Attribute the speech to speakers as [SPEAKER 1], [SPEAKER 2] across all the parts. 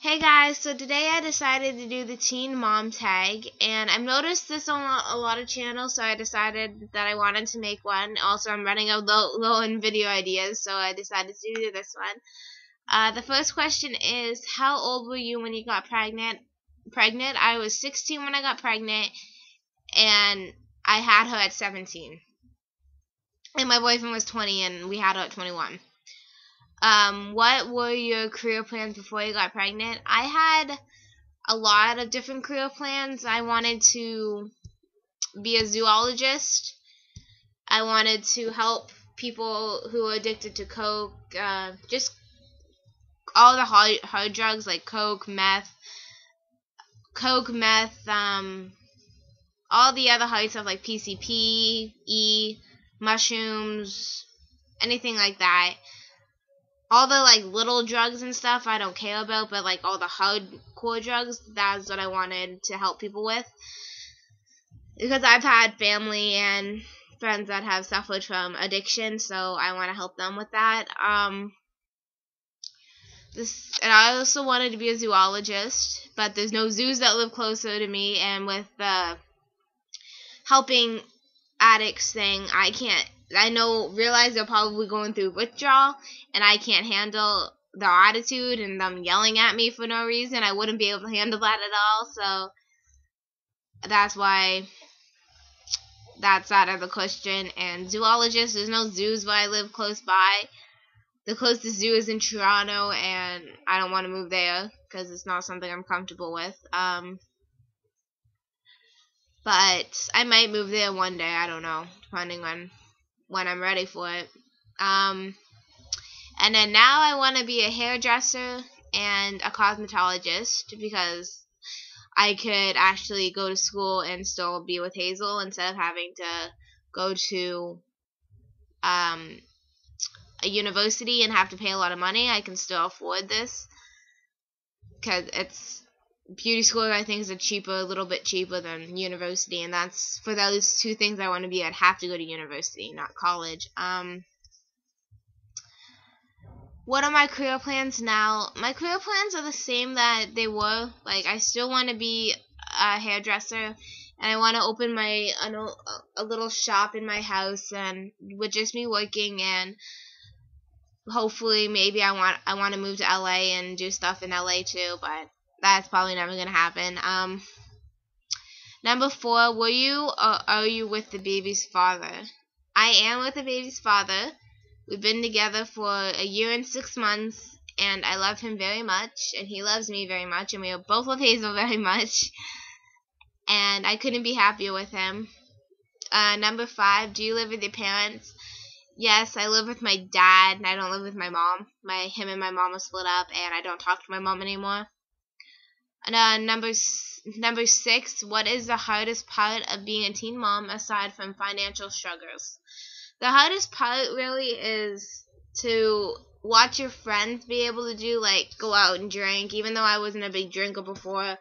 [SPEAKER 1] Hey guys, so today I decided to do the Teen Mom Tag, and I've noticed this on a lot of channels, so I decided that I wanted to make one. Also, I'm running out low on video ideas, so I decided to do this one. The first question is, how old were you when you got pregnant? I was 16 when I got pregnant, and I had her at 17. And my boyfriend was 20, and we had her at 21. What were your career plans before you got pregnant? I had a lot of different career plans. I wanted to be a zoologist. I wanted to help people who are addicted to coke, just all the hard drugs like coke, meth, all the other hard stuff like PCP, mushrooms, anything like that. All the like little drugs and stuff I don't care about, but like all the hardcore drugs, that's what I wanted to help people with. Because I've had family and friends that have suffered from addiction, so I want to help them with that. And I also wanted to be a zoologist, but there's no zoos that live closer to me, and with the helping addicts thing, realize they're probably going through withdrawal, and I can't handle their attitude and them yelling at me for no reason. I wouldn't be able to handle that at all, so that's why that's out of the question. And zoologist, there's no zoos where I live close by. The closest zoo is in Toronto, and I don't want to move there because it's not something I'm comfortable with. But I might move there one day, I don't know, depending on when I'm ready for it. And then now I want to be a hairdresser and a cosmetologist, because I could actually go to school and still be with Hazel instead of having to go to a university and have to pay a lot of money. I can still afford this because it's beauty school, I think, is a little bit cheaper than university, and that's for those two things I want to be. I'd have to go to university, not college. What are my career plans now? My career plans are the same that they were. Like, I still want to be a hairdresser, and I want to open a little shop in my house, and with just me working, and hopefully maybe I want to move to LA and do stuff in LA too, but that's probably never going to happen. Number 4, were you or are you with the baby's father? I am with the baby's father. We've been together for a year and 6 months, and I love him very much, and he loves me very much, and we both love Hazel very much, and I couldn't be happier with him. Number 5, do you live with your parents? Yes, I live with my dad, and I don't live with my mom. Him and my mom are split up, and I don't talk to my mom anymore. And number 6, what is the hardest part of being a teen mom aside from financial struggles? The hardest part really is to watch your friends be able to do, like, go out and drink. Even though I wasn't a big drinker before,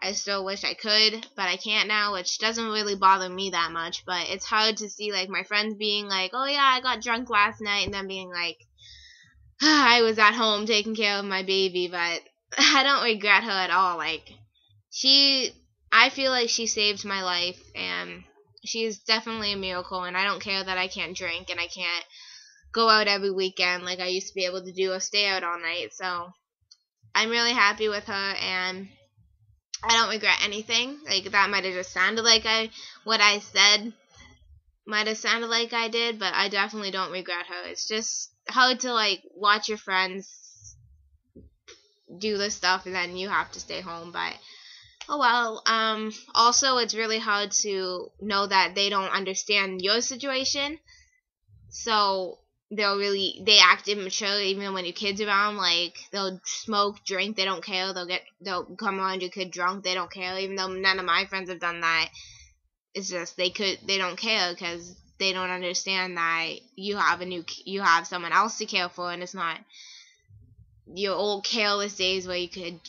[SPEAKER 1] I still wish I could, but I can't now, which doesn't really bother me that much. But it's hard to see, like, my friends being like, oh yeah, I got drunk last night, and then being like, I was at home taking care of my baby. But I don't regret her at all. Like, I feel like she saved my life, and she's definitely a miracle, and I don't care that I can't drink and I can't go out every weekend like I used to be able to do or stay out all night. So I'm really happy with her, and I don't regret anything. Like, that might have just sounded like what I said might have sounded like I did, but I definitely don't regret her. It's just hard to, like, watch your friends do this stuff and then you have to stay home, but oh well. Also, it's really hard to know that they don't understand your situation, so they act immature even when your kid's around. Like, they'll smoke, drink, they don't care. They'll come around your kid drunk, they don't care. Even though none of my friends have done that, it's just they don't care because they don't understand that you have someone else to care for, and it's not your old careless days where you could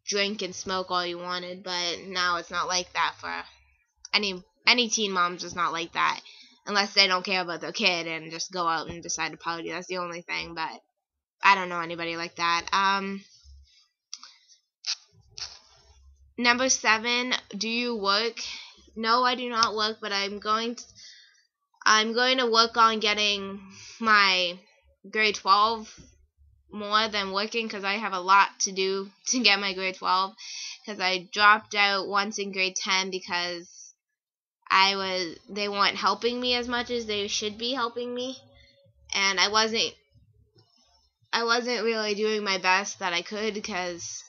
[SPEAKER 1] drink and smoke all you wanted. But now it's not like that for any teen moms. It's not like that unless they don't care about their kid and just go out and decide to party. That's the only thing. But I don't know anybody like that. Number 7, do you work? No, I do not work, but I'm going to work on getting my grade 12 more than working, because I have a lot to do to get my grade 12, because I dropped out once in grade 10 because they weren't helping me as much as they should be helping me, and I wasn't really doing my best that I could, because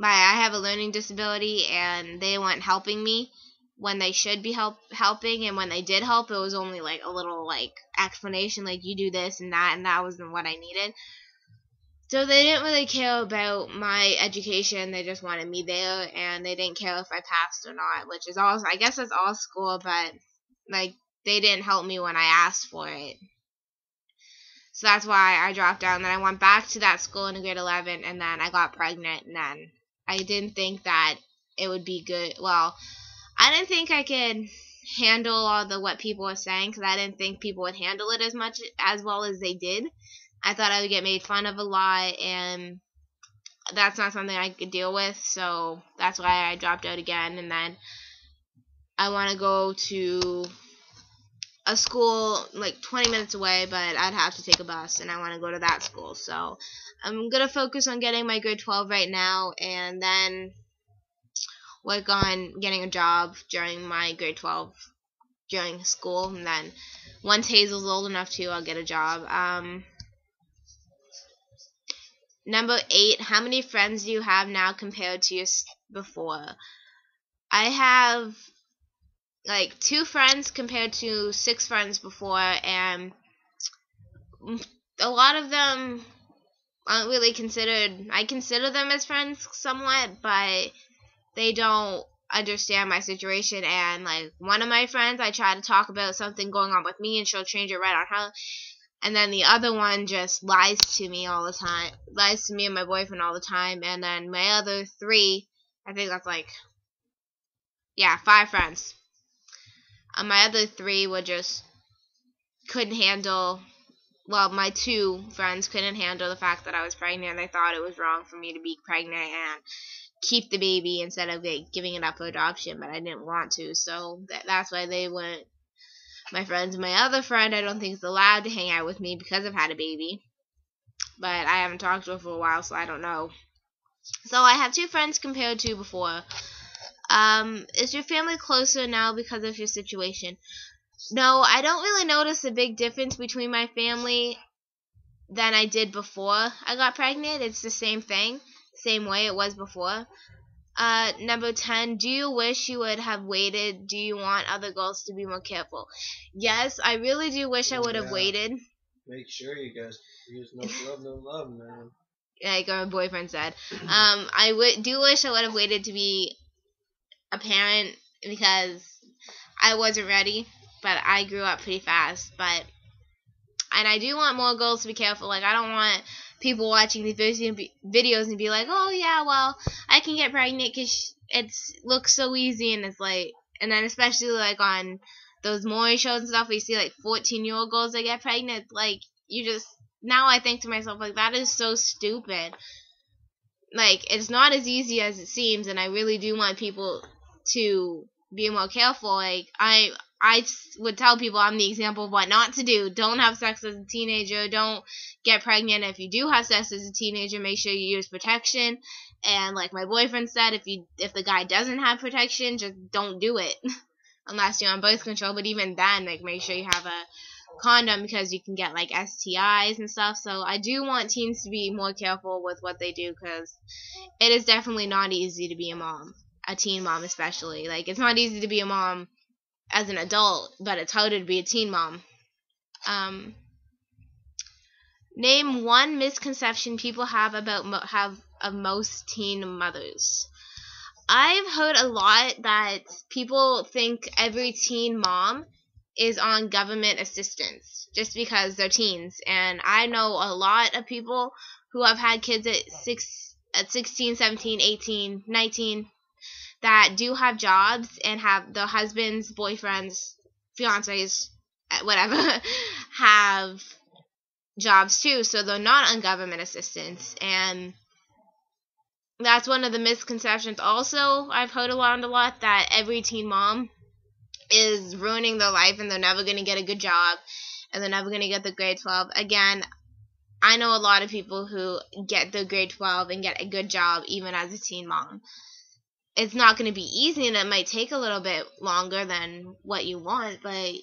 [SPEAKER 1] I have a learning disability and they weren't helping me when they should be helping, and when they did help, it was only like a little like explanation, like you do this and that wasn't what I needed. So they didn't really care about my education. They just wanted me there, and they didn't care if I passed or not, which is all, I guess that's all school, but like they didn't help me when I asked for it. So that's why I dropped out, and then I went back to that school in grade 11, and then I got pregnant, and then I didn't think that it would be good. Well, I didn't think I could handle all what people were saying, because I didn't think people would handle it as well as they did. I thought I would get made fun of a lot, and that's not something I could deal with, so that's why I dropped out again. And then I want to go to a school like 20 minutes away, but I'd have to take a bus, and I want to go to that school. So I'm going to focus on getting my grade 12 right now, and then work on getting a job during my grade 12 during school. And then once Hazel's old enough to, I'll get a job. Number 8, how many friends do you have now compared to before? I have like 2 friends compared to 6 friends before, and a lot of them aren't really considered. I consider them as friends somewhat, but they don't understand my situation. And like one of my friends, I try to talk about something going on with me, and she'll change it right on her. And then the other one just lies to me all the time, lies to me and my boyfriend all the time. And then my other 3, I think that's like, 5 friends. My other 3 couldn't handle, my 2 friends couldn't handle the fact that I was pregnant, and they thought it was wrong for me to be pregnant and keep the baby instead of giving it up for adoption, but I didn't want to, so that's why they went. My friends, my other friend, I don't think is allowed to hang out with me because I've had a baby, but I haven't talked to her for a while, so I don't know. So I have 2 friends compared to before. Is your family closer now because of your situation? No, I don't really notice a big difference between my family than I did before I got pregnant. It's the same thing, same way it was before. Number 10, do you wish you would have waited? Do you want other girls to be more careful? Yes, I really do wish I would have waited.
[SPEAKER 2] Make sure you guys use no love, man.
[SPEAKER 1] Like my boyfriend said. I do wish I would have waited to be a parent, because I wasn't ready, but I grew up pretty fast. And I do want more girls to be careful. Like, I don't want people watching these videos and be like, oh yeah, well, I can get pregnant because it looks so easy, and it's like, and then especially like on those Maury shows and stuff, we see like 14-year-old girls that get pregnant. Like, now I think to myself, like, that is so stupid. Like, it's not as easy as it seems, and I really do want people to be more careful. Like, I would tell people I'm the example of what not to do. Don't have sex as a teenager. Don't get pregnant. If you do have sex as a teenager, make sure you use protection. And like my boyfriend said, if the guy doesn't have protection, just don't do it unless you're on birth control. But even then, like, make sure you have a condom, because you can get like STIs and stuff. So I do want teens to be more careful with what they do, because it is definitely not easy to be a mom, a teen mom especially. Like, it's not easy to be a mom as an adult, but it's harder to be a teen mom. Name one misconception people have of most teen mothers. I've heard a lot that people think every teen mom is on government assistance just because they're teens, and I know a lot of people who have had kids at 16, 17, 18, 19 that do have jobs and have their husbands, boyfriends, fiancés, whatever, have jobs too, so they're not on government assistance. And that's one of the misconceptions. Also, I've heard a lot that every teen mom is ruining their life and they're never going to get a good job and they're never going to get the grade 12. Again, I know a lot of people who get the grade 12 and get a good job even as a teen mom. It's not going to be easy and it might take a little bit longer than what you want, but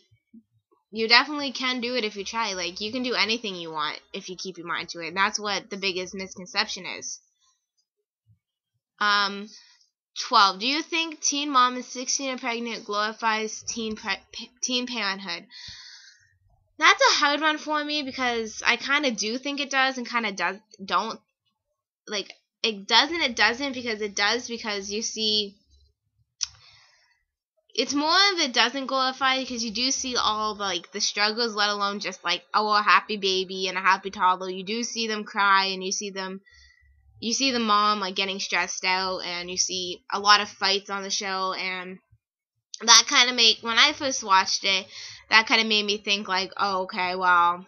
[SPEAKER 1] you definitely can do it if you try. Like, you can do anything you want if you keep your mind to it. And that's what the biggest misconception is. 12. Do you think teen mom is 16 and pregnant glorifies teen parenthood? That's a hard one for me because I kind of do think it does and kind of don't. Like, it doesn't because it does, because you see, it's more of it doesn't glorify because you do see all the struggles, let alone just like, oh, a happy baby and a happy toddler. You do see them cry and you see the mom like getting stressed out, and you see a lot of fights on the show, and that kind of when I first watched it, that kind of made me think like, oh, okay, well,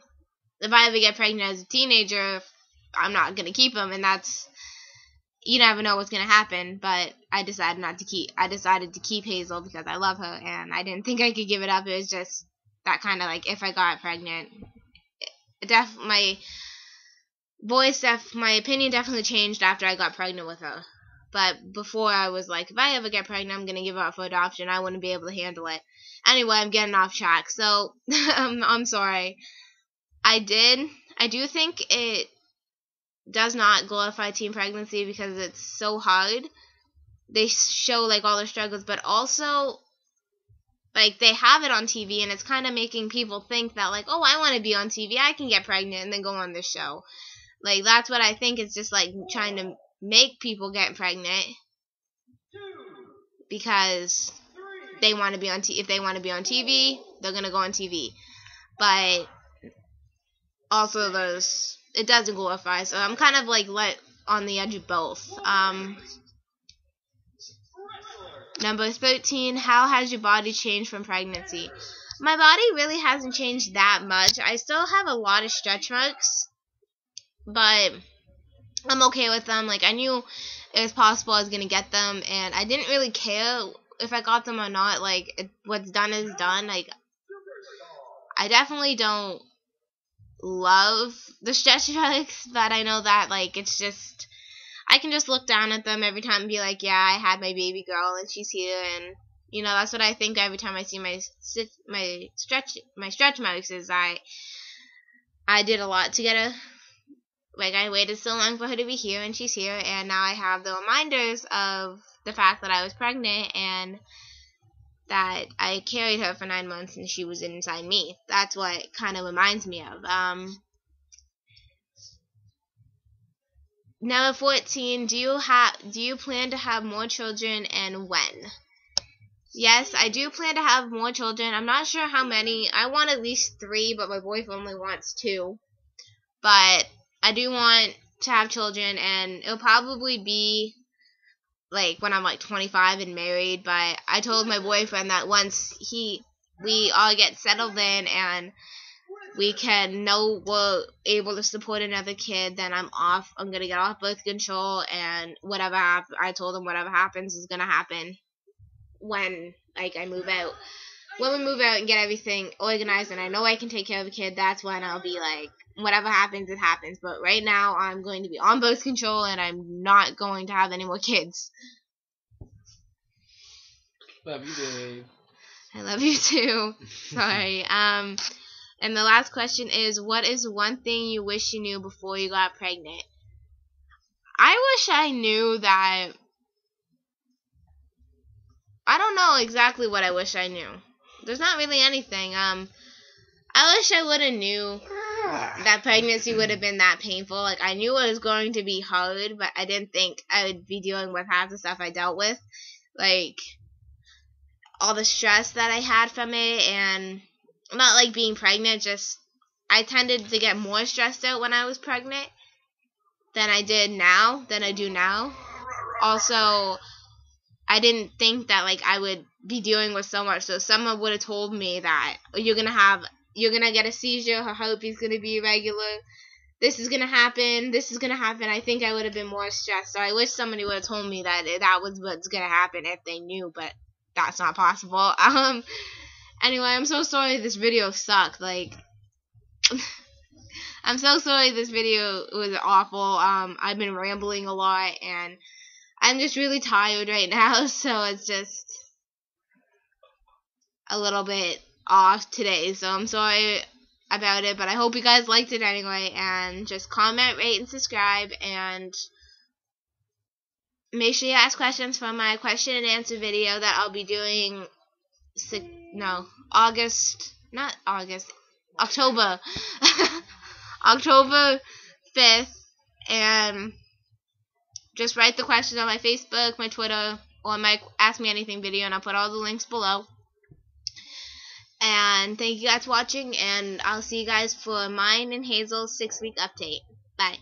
[SPEAKER 1] if I ever get pregnant as a teenager, I'm not going to keep him, and that's, you never know what's going to happen, but I decided to keep Hazel because I love her, and I didn't think I could give it up. It was just that kind of like, if I got pregnant, my opinion definitely changed after I got pregnant with her. But before, I was like, if I ever get pregnant, I'm going to give her up for adoption. I wouldn't be able to handle it. Anyway, I'm getting off track. So, I'm sorry. I do think it does not glorify teen pregnancy because it's so hard. They show, like, all the struggles, but also, like, they have it on TV, and it's kind of making people think that, like, oh, I want to be on TV. I can get pregnant and then go on this show. Like, that's what I think. It's just, like, trying to make people get pregnant because they want to be on if they want to be on TV, they're going to go on TV. But also it doesn't glorify, so I'm kind of, like, let on the edge of both. Number 13, how has your body changed from pregnancy? My body really hasn't changed that much. I still have a lot of stretch marks, but I'm okay with them. Like, I knew it was possible I was going to get them, and I didn't really care if I got them or not. Like, what's done is done. Like, I definitely don't love the stretch marks, but I know that, like, it's just, I can just look down at them every time and be like, yeah, I had my baby girl, and she's here, and, you know, that's what I think every time I see my stretch marks is I did a lot to get her. Like, I waited so long for her to be here, and she's here, and now I have the reminders of the fact that I was pregnant, and that I carried her for 9 months, and she was inside me. That's what it kind of reminds me of. Number 14, do you plan to have more children, and when? Yes, I do plan to have more children. I'm not sure how many. I want at least 3, but my boyfriend only wants 2. But I do want to have children, and it'll probably be like when I'm like 25 and married. But I told my boyfriend that once we all get settled in and we know we're able to support another kid, then I'm gonna get off birth control, and whatever I told him whatever happens is gonna happen when, like, I move out. When we move out and get everything organized and I know I can take care of a kid, that's when I'll be like, whatever happens, it happens. But right now, I'm going to be on birth control, and I'm not going to have any more kids.
[SPEAKER 2] Love you, Dave.
[SPEAKER 1] I love you too. Sorry. And the last question is, what is one thing you wish you knew before you got pregnant? I wish I knew that. I don't know exactly what I wish I knew. There's not really anything. I wish I would have knew that pregnancy would have been that painful. Like, I knew it was going to be hard, but I didn't think I would be dealing with half the stuff I dealt with. Like, all the stress that I had from it, and not like being pregnant, just I tended to get more stressed out when I was pregnant than I do now. Also, I didn't think that, like, I would be dealing with so much. So someone would have told me that you're gonna get a seizure, her heartbeat's gonna be irregular, this is gonna happen, this is gonna happen, I think I would have been more stressed. So I wish somebody would have told me that that was what's gonna happen if they knew, but that's not possible. Anyway, I'm so sorry this video sucked. Like, I'm so sorry this video was awful. I've been rambling a lot, and I'm just really tired right now, so it's just a little bit off today. So I'm sorry about it, but I hope you guys liked it anyway, and just comment, rate, and subscribe, and make sure you ask questions for my question and answer video that I'll be doing October October 5th, and just write the question on my Facebook, my Twitter, or my Ask Me Anything video, and I'll put all the links below. And thank you guys for watching, and I'll see you guys for mine and Hazel's 6-week update. Bye.